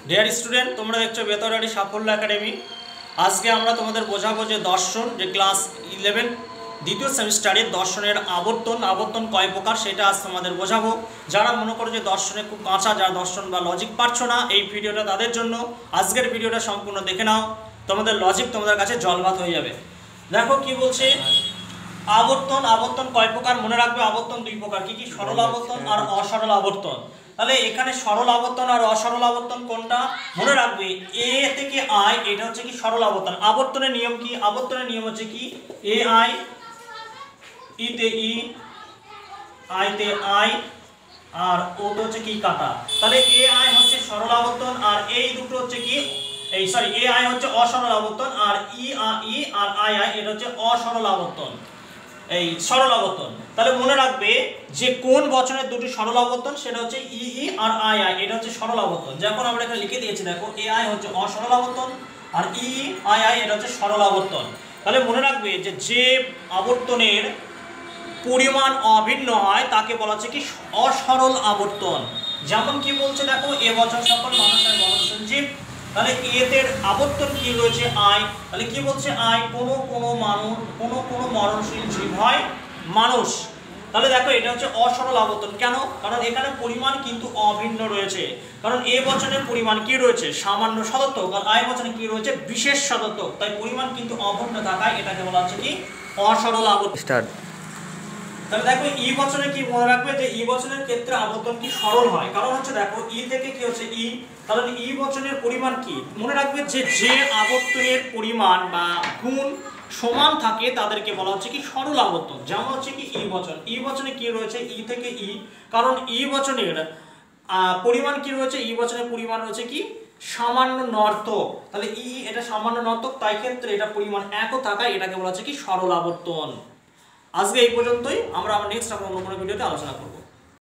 Dear student, তোমরা দেখছো বেতরারি সাফল্য একাডেমি। আজকে আমরা তোমাদের বোঝাবো যে দর্শন, যে ক্লাস 11 দ্বিতীয় সেমিস্টারের দর্শনের আবর্তন কয় প্রকার সেটা আজ তোমাদের বোঝাবো। যারা মনে করো যে দর্শনে খুব কাঁচা, যারা দর্শন বা লজিক পারছো না, এই ভিডিওটা তাদের জন্য। আজকের ভিডিওটা সম্পূর্ণ দেখে নাও, তোমাদের লজিক তোমাদের কাছে জলভাত হয়ে যাবে। দেখো কি বলছে, আবর্তন কয় প্রকার মনে রাখবে। আবর্তন দুই প্রকার, কি কি? সরল আবর্তন আর অসরল আবর্তন। তাহলে এখানে সরল আবর্তন আর অসরল আবর্তন কোনটা মনে রাখবে। এ থেকে আই, এটা হচ্ছে কি সরল আবর্তন। আবর্তনের নিয়ম কি? আবর্তনের নিয়ম হচ্ছে কি, এ আই, ই তে ই, আই তে আই, আর ও তো হচ্ছে কি কাটা। তাহলে এ আই হচ্ছে সরল আবর্তন, আর এই দুটো হচ্ছে কি, এ আই হচ্ছে অসরল আবর্তন, আর ই আর আই এটা হচ্ছে অসরল আবর্তন, এই সরল আবর্তন। তাহলে মনে রাখবে যে কোন বচনের দুটি সরল আবর্তন, সেটা হচ্ছে ই আর আই এটা হচ্ছে সরল আবর্তন। যখন আমরা এখানে লিখে দিয়েছি, দেখো এ আই হচ্ছে অসরল আবর্তন আর ই আই এটা হচ্ছে সরল আবর্তন। তাহলে মনে রাখবে যে আবর্তনের পরিমাণ অভিন্ন হয় তাকে বলা হচ্ছে কি অসরল আবর্তন। যেমন কি বলছে, দেখো এ বছর সকল মানুষের মননশীল। তাহলে এদের আবর্তন কি রয়েছে আই। তাহলে কি বলছে আই, কোনো মানুষ, কোনো মরণশীল জীব হয় মানুষ। তাহলে দেখো এটা হচ্ছে অসরল আবর্তন। কেন? কারণ এখানে পরিমাণ কিন্তু অভিন্ন রয়েছে। কারণ এ বচনের পরিমাণ কি রয়েছে? সামান্য সদর্থক, আর আই বচনে কি রয়েছে? বিশেষ সদর্থক। তাই পরিমাণ কিন্তু অভিন্ন থাকায় এটাকে বলা হচ্ছে কি অসরল আবর্তন। তাহলে দেখো ই বচনে কি মনে রাখবে, যে ই বচনের ক্ষেত্রে আবর্তন কি সরল হয়। কারণ হচ্ছে দেখো ই থেকে কি হচ্ছে ই, তাহলে ই বচনের পরিমাণ কি মনে রাখবে, যে আবর্তনের পরিমাণ বা গুণ সমান থাকে তাদেরকে বলা হচ্ছে কি সরল আবর্তন। যেমন হচ্ছে কি ই বচনে কি রয়েছে, ই থেকে ই, কারণ ই বচনের পরিমাণ কি রয়েছে, ই বচনের পরিমাণ রয়েছে কি সামান্য নর্তক। তাহলে এটা সামান্য নর্তক, তাই ক্ষেত্রে এটা পরিমাণ একও থাকায় এটাকে বলা হচ্ছে কি সরল আবর্তন। আজকে এই পর্যন্তই, আমরা নেক্সট অন্য কোনো ভিডিওতে আলোচনা করব।